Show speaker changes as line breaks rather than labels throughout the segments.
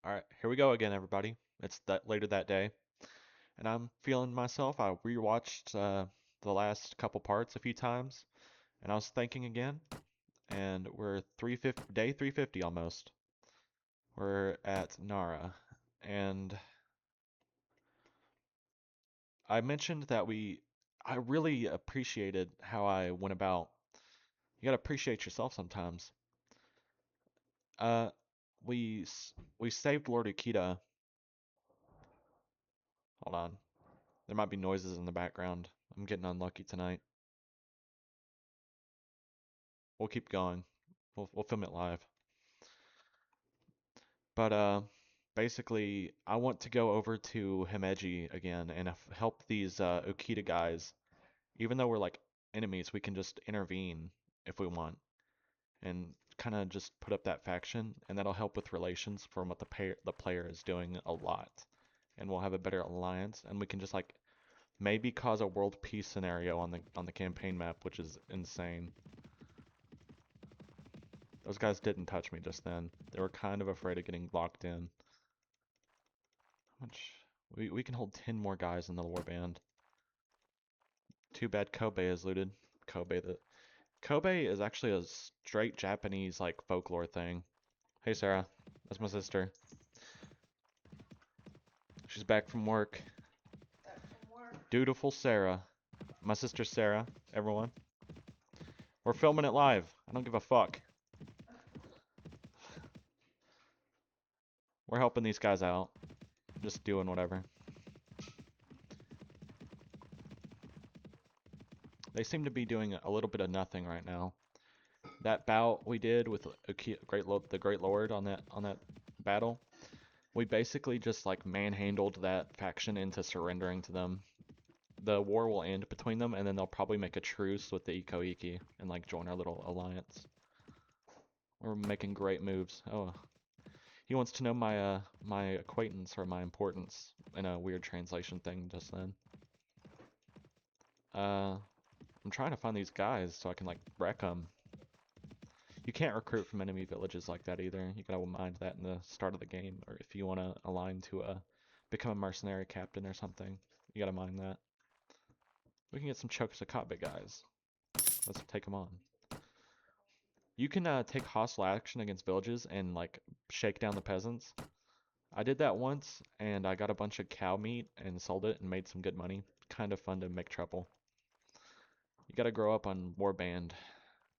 All right, here we go again, everybody. It's that later that day, and I'm feeling myself. I rewatched the last couple parts a few times, and I was thinking again, and we're 350 day 350 almost. We're at Nara, and I mentioned that I really appreciated how I went about. You gotta appreciate yourself sometimes. Uh, we saved Lord Ukita. Hold on, there might be noises in the background. I'm getting unlucky tonight. We'll keep going. We'll film it live. But basically, I want to go over to Himeji again and help these Okita guys. Even though we're like enemies, we can just intervene if we want and kind of just put up that faction, and that'll help with relations from what the player is doing a lot. And we'll have a better alliance, and we can just like maybe cause a world peace scenario on the campaign map, which is insane. Those guys didn't touch me just then. They were kind of afraid of getting locked in. How much? We can hold 10 more guys in the warband. Too bad Kobe is looted. Kobe is actually a straight Japanese like folklore thing. Hey Sarah, that's my sister. She's back from work. Dutiful Sarah. My sister Sarah, everyone. We're filming it live. I don't give a fuck. We're helping these guys out. Just doing whatever. They seem to be doing a little bit of nothing right now. That bout we did with the Great Lord on that battle, we basically just like manhandled that faction into surrendering to them. The war will end between them, and then they'll probably make a truce with the Ikoiki and like join our little alliance. We're making great moves. Oh, he wants to know my acquaintance or my importance in a weird translation thing just then. I'm trying to find these guys so I can like wreck them. You can't recruit from enemy villages like that either. You gotta mind that in the start of the game, or if you want to align to become a mercenary captain or something, you gotta mind that. We can get some Chokusakabe guys. Let's take them on. You can take hostile action against villages and like shake down the peasants. I did that once, and I got a bunch of cow meat and sold it and made some good money. Kind of fun to make trouble. You gotta grow up on Warband,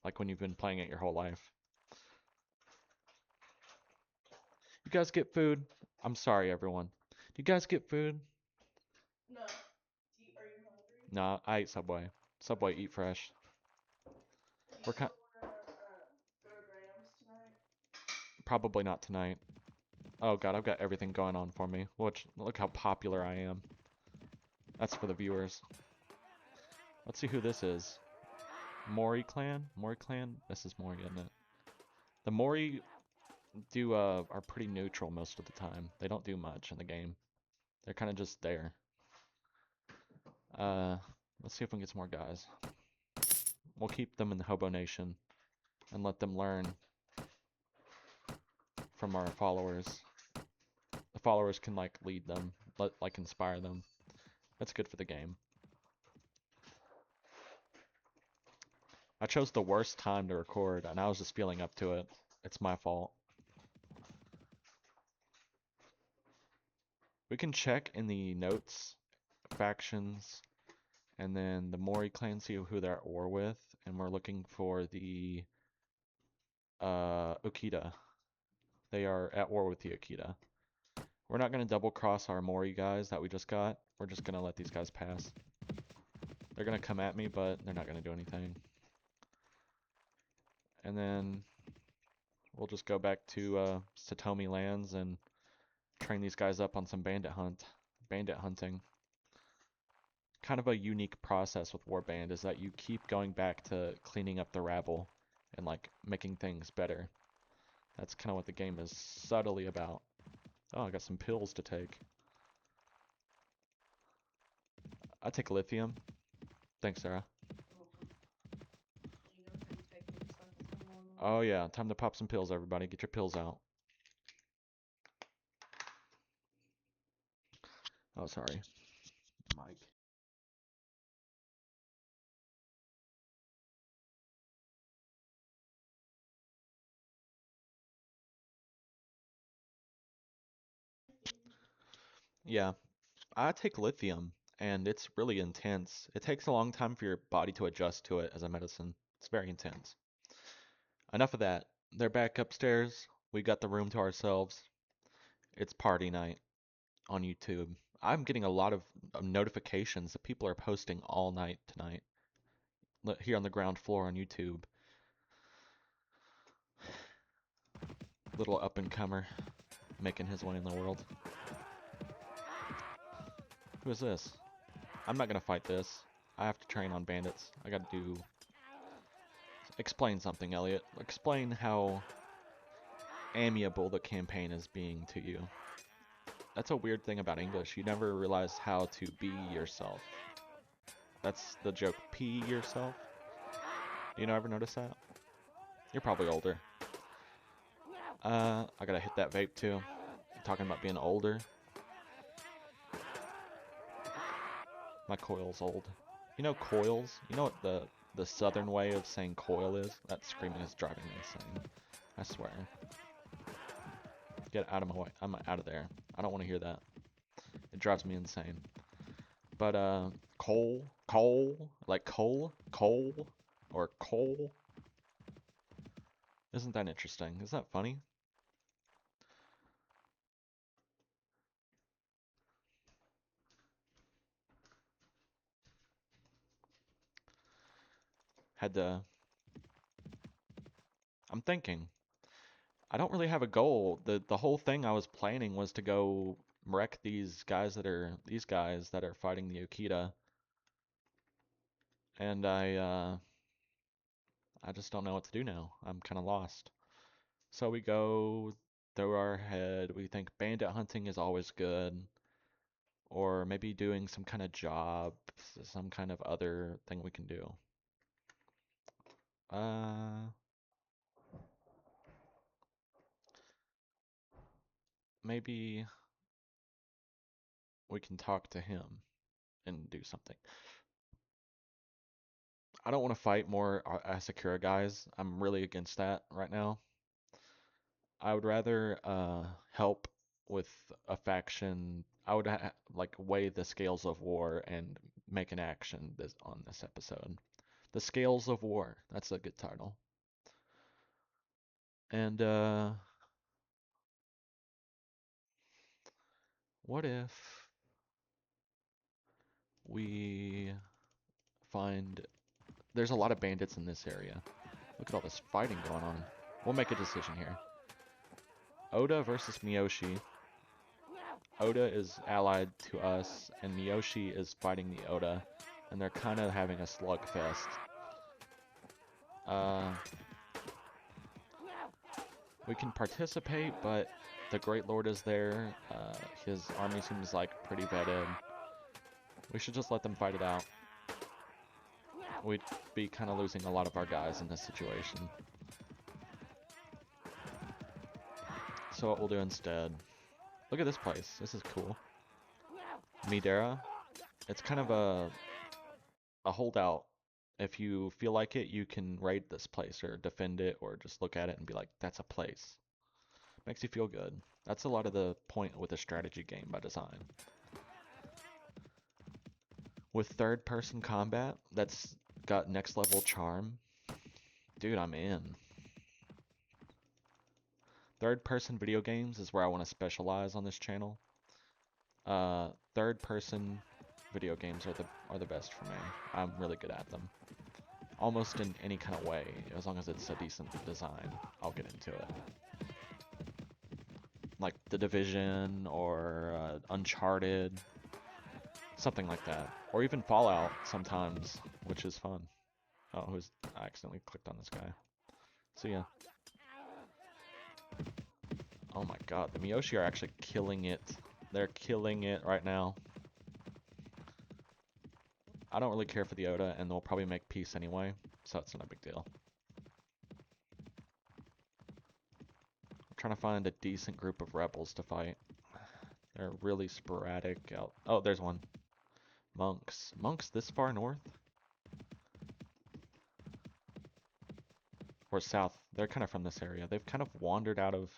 like when you've been playing it your whole life. You guys get food? I'm sorry, everyone. Do you guys get food?
No. Are you hungry?
Nah, I ate Subway. Subway, eat fresh.
Do you
We're
still
kind
want to go to Grams tonight?
probably not tonight. Oh god, I've got everything going on for me. Look how popular I am. That's for the viewers. Let's see who this is. Mori clan? Mori clan? This is Mori, isn't it? The Mori are pretty neutral most of the time. They don't do much in the game. They're kind of just there. Uh, let's see if we can get some more guys. We'll keep them in the Hobo Nation and let them learn from our followers. The followers can like lead them, like inspire them. That's good for the game. I chose the worst time to record, and I was just feeling up to it. It's my fault. We can check in the notes, factions, and then the Mori clan, see who they're at war with, and we're looking for the Okita. They are at war with the Okita. We're not going to double cross our Mori guys that we just got. We're just going to let these guys pass. They're going to come at me, but they're not going to do anything. And then we'll just go back to Satomi lands and train these guys up on some bandit hunting. Kind of a unique process with Warband is that you keep going back to cleaning up the rabble and like making things better. That's kind of what the game is subtly about. Oh, I got some pills to take. I take lithium. Thanks, Sarah.
You know how you take motorcycles 911?
Oh yeah, time to pop some pills, everybody. Get your pills out. Oh, sorry. Mike. Yeah, I take lithium, and it's really intense. It takes a long time for your body to adjust to it as a medicine. It's very intense. Enough of that. They're back upstairs. We got the room to ourselves. It's party night on YouTube. I'm getting a lot of notifications that people are posting all night tonight here on the ground floor on YouTube. Little up and comer making his way in the world. Who is this? I'm not gonna fight this. I have to train on bandits. I gotta do. Explain something, Elliot. Explain how amiable the campaign is being to you. That's a weird thing about English. You never realize how to be yourself. That's the joke. Pee yourself? Do you ever notice that? You're probably older. I gotta hit that vape too. Talking about being older. My coil's old. You know coils? You know what the southern way of saying coil is? That screaming is driving me insane. I swear. Get out of my way. I'm out of there. I don't want to hear that. It drives me insane. But like coal, or coal. Isn't that interesting? Isn't that funny? Had to. I'm thinking. I don't really have a goal. The whole thing I was planning was to go wreck these guys that are fighting the Okita, and I just don't know what to do now. I'm kind of lost. So we go through our head. We think bandit hunting is always good, or maybe doing some kind of job, some kind of other thing we can do. Uh, maybe we can talk to him and do something. I don't want to fight more Asakura guys. I'm really against that right now. I would rather help with a faction. I would like weigh the scales of war and make an action on this episode. The Scales of War. That's a good title. And what if we find there's a lot of bandits in this area. Look at all this fighting going on. We'll make a decision here. Oda versus Miyoshi. Oda is allied to us, and Miyoshi is fighting the Oda, and they're kind of having a slugfest. Uh, we can participate, but the Great Lord is there. His army seems like pretty vetted. We should just let them fight it out. We'd be kind of losing a lot of our guys in this situation. So what we'll do instead... Look at this place. This is cool. Midera. It's kind of a holdout. If you feel like it, you can raid this place or defend it or just look at it and be like, that's a place. Makes you feel good. That's a lot of the point with a strategy game by design. With third person combat, that's got next level charm. Dude, I'm in. Third person video games is where I want to specialize on this channel. Third person video games are the best for me. I'm really good at them. Almost in any kind of way, as long as it's a decent design, I'll get into it. Like The Division or Uncharted, something like that. Or even Fallout sometimes, which is fun. Oh, I accidentally clicked on this guy. So yeah. Oh my god, the Miyoshi are actually killing it. They're killing it right now. I don't really care for the Oda, and they'll probably make peace anyway, so it's not a big deal. I'm trying to find a decent group of rebels to fight. They're really sporadic out. Oh, there's one. Monks. Monks this far north? Or south. They're kind of from this area. They've kind of wandered out of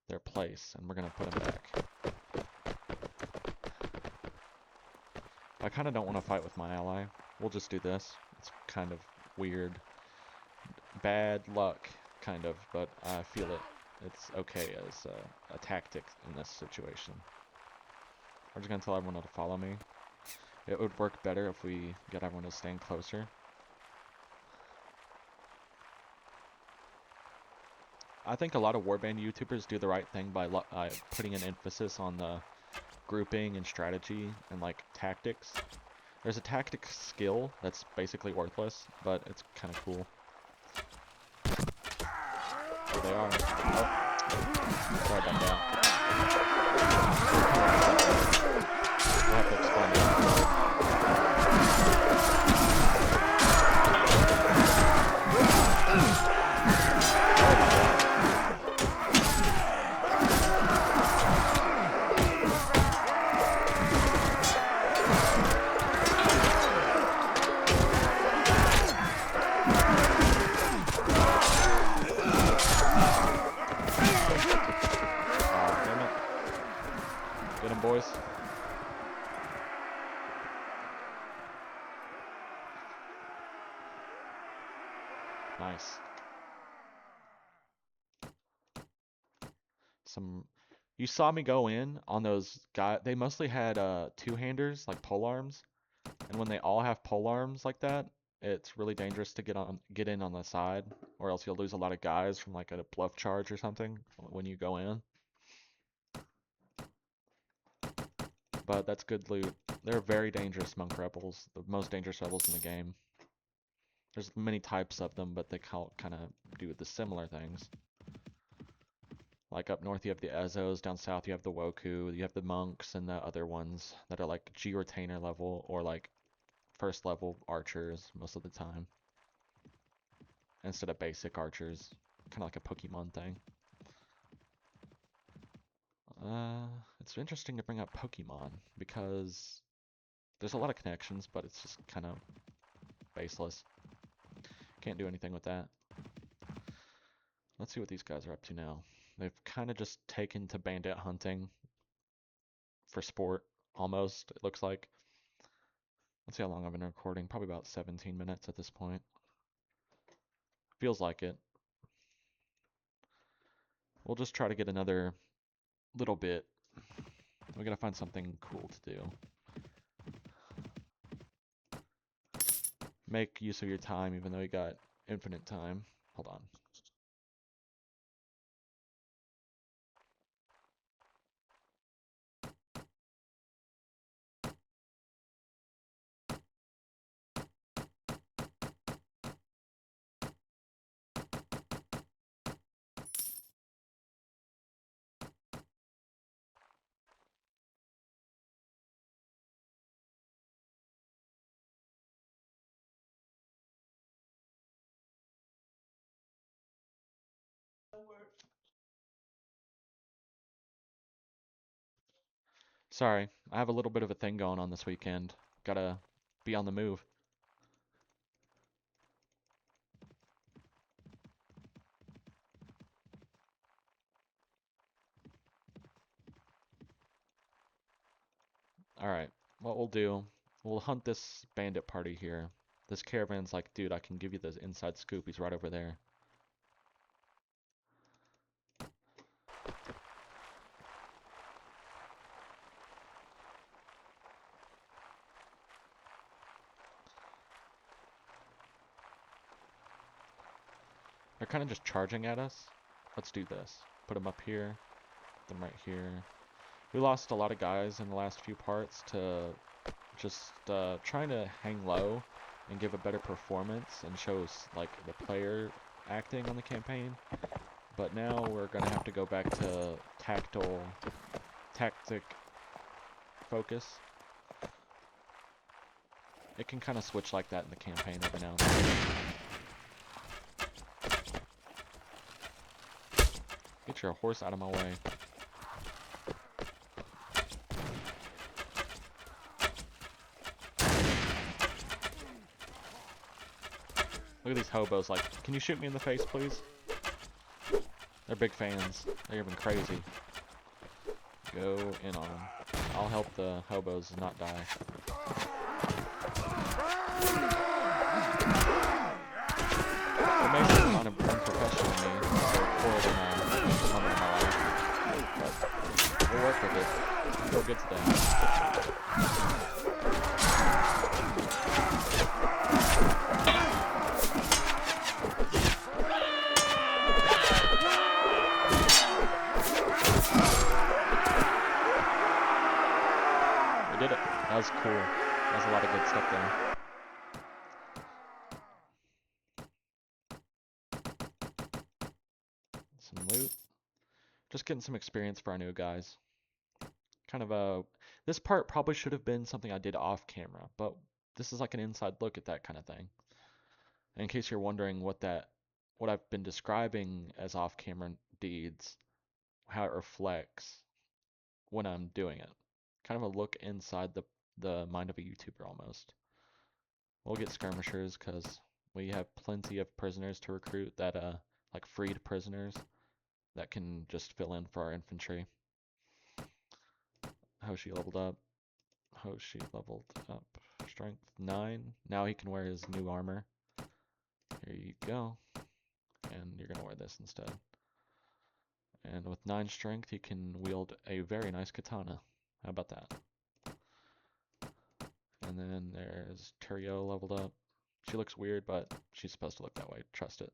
their place, and we're going to put them back. I kind of don't want to fight with my ally. We'll just do this. It's kind of weird. Bad luck, kind of, but I feel it's okay as a tactic in this situation. I'm just going to tell everyone to follow me. It would work better if we get everyone to stand closer. I think a lot of warband YouTubers do the right thing by putting an emphasis on the grouping and strategy and like tactics. There's a tactic skill that's basically worthless, but it's kind of cool. There they are. Oh, sorry about that. We'll have to explain that. Boys. Nice. You saw me go in on those guys. They mostly had two-handers, like polearms. And when they all have polearms like that, it's really dangerous to get in on the side, or else you'll lose a lot of guys from like a bluff charge or something when you go in. But that's good loot. They're very dangerous monk rebels, the most dangerous rebels in the game. There's many types of them, but they kind of do the similar things. Like up north you have the Ezos, down south you have the Woku, you have the monks and the other ones that are like G retainer level or like first level archers most of the time. Instead of basic archers. Kind of like a Pokemon thing. It's interesting to bring up Pokemon because there's a lot of connections, but it's just kind of baseless. Can't do anything with that. Let's see what these guys are up to now. They've kind of just taken to bandit hunting for sport, almost, it looks like. Let's see how long I've been recording. Probably about 17 minutes at this point. Feels like it. We'll just try to get another little bit. We gotta find something cool to do. Make use of your time even though you got infinite time. Hold on. Sorry, I have a little bit of a thing going on this weekend. Gotta be on the move. Alright, what we'll do, we'll hunt this bandit party here. This caravan's like, dude, I can give you the inside scoop. He's right over there. They're kind of just charging at us. Let's do this. Put them up here. Put them right here. We lost a lot of guys in the last few parts to just trying to hang low and give a better performance and shows like the player acting on the campaign. But now we're gonna have to go back to tactic focus. It can kind of switch like that in the campaign every now and then. Get your horse out of my way. Look at these hobos, like, can you shoot me in the face, please? They're big fans. They're even crazy. Go in on them. I'll help the hobos not die. It may seem unprofessional to me for it in a moment in my life, but we'll work with it. Feel good today. We did it. That was cool. That was a lot of good stuff there. Some loot. Just getting some experience for our new guys. Kind of a... This part probably should have been something I did off camera, but this is like an inside look at that kind of thing. In case you're wondering what I've been describing as off camera deeds, how it reflects when I'm doing it. Kind of a look inside the mind of a YouTuber almost. We'll get skirmishers because we have plenty of prisoners to recruit that like freed prisoners that can just fill in for our infantry. Hoshi leveled up. Hoshi leveled up. Strength 9. Now he can wear his new armor. Here you go. And you're gonna wear this instead. And with 9 strength, he can wield a very nice katana. How about that? And then there's Turio leveled up. She looks weird, but she's supposed to look that way. Trust it.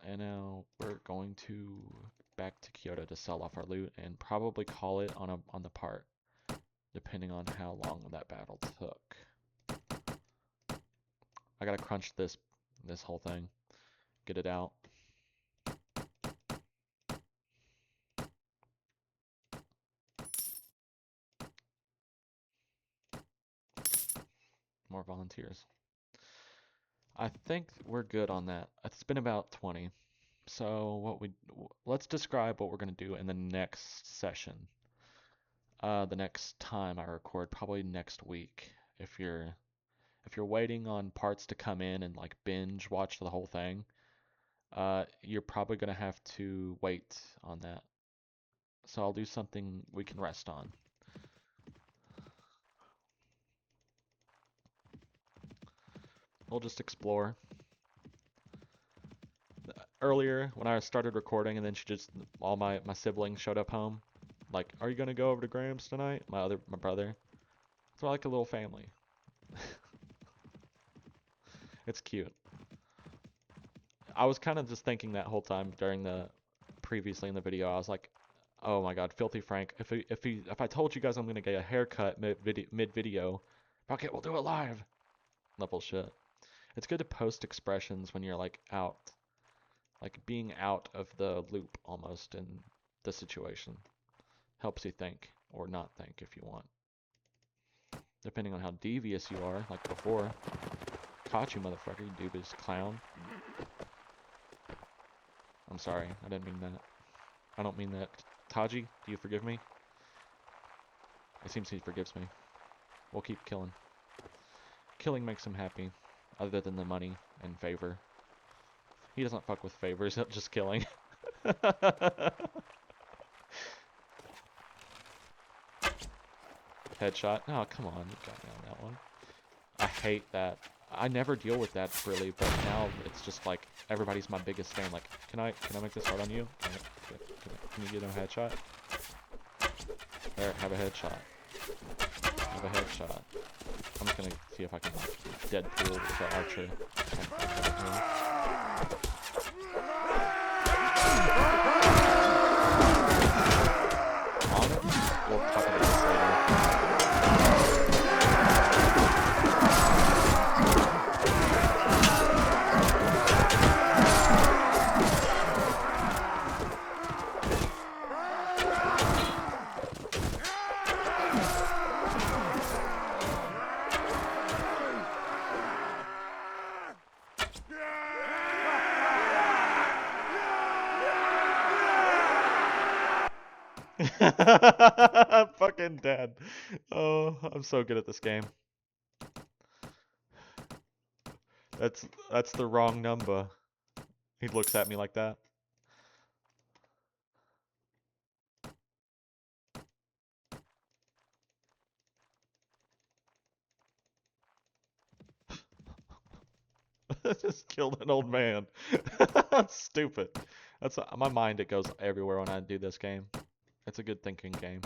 And now we're going to back to Kyoto to sell off our loot and probably call it on the part, depending on how long that battle took. I gotta crunch this whole thing, get it out. More volunteers. I think we're good on that. It's been about 20. So let's describe what we're gonna do in the next session. The next time I record, probably next week. If you're waiting on parts to come in and like binge watch the whole thing, you're probably gonna have to wait on that. So I'll do something we can rest on. We'll just explore. Earlier, when I started recording, and then all my siblings showed up home. Like, are you gonna go over to Graham's tonight? My brother. So we're like a little family. It's cute. I was kind of just thinking that whole time during previously in the video. I was like, oh my God, Filthy Frank. If I told you guys I'm gonna get a haircut mid video, okay, we'll do it live. Level shit. It's good to post expressions when you're like out, like being out of the loop almost in the situation. Helps you think or not think if you want. Depending on how devious you are, like before. Caught you, motherfucker, you dubious clown. I'm sorry, I didn't mean that. I don't mean that. Taji, do you forgive me? It seems he forgives me. We'll keep killing. Killing makes him happy, other than the money and favor. He doesn't fuck with favors, just killing. Headshot. Oh, come on, you got me on that one. I hate that. I never deal with that really, but now it's just like everybody's my biggest fan. Like, can I make this hard on you? Can you get a headshot? There, have a headshot. Have a headshot. I'm just gonna see if I can like Deadpool the archer. On it. We'll talk about this later. I'm fucking dead. Oh, I'm so good at this game. That's the wrong number. He looks at me like that. Just killed an old man. That's stupid. That's my mind. It goes everywhere when I do this game. It's a good thinking game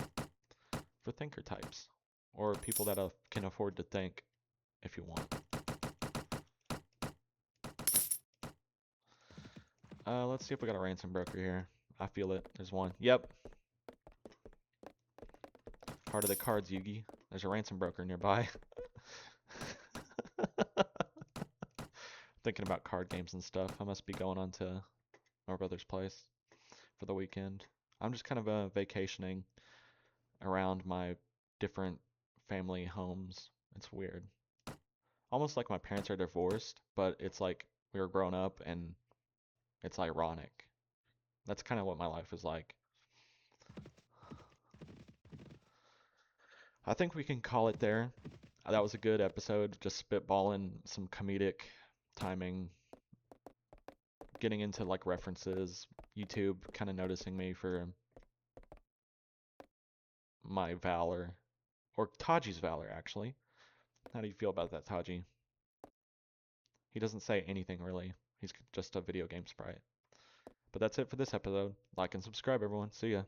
for thinker types or people that can afford to think if you want. Let's see if we got a ransom broker here. I feel it. There's one. Yep. Heart of the cards, Yugi. There's a ransom broker nearby. Thinking about card games and stuff. I must be going on to my brother's place for the weekend. I'm just kind of vacationing around my different family homes. It's weird. Almost like my parents are divorced, but it's like we were grown up and it's ironic. That's kind of what my life is like. I think we can call it there. That was a good episode, just spitballing some comedic timing, getting into like references, YouTube kind of noticing me for my valor, or Taji's valor actually. How do you feel about that, Taji? He doesn't say anything really. He's just a video game sprite. But that's it for this episode. Like and subscribe, everyone. See ya.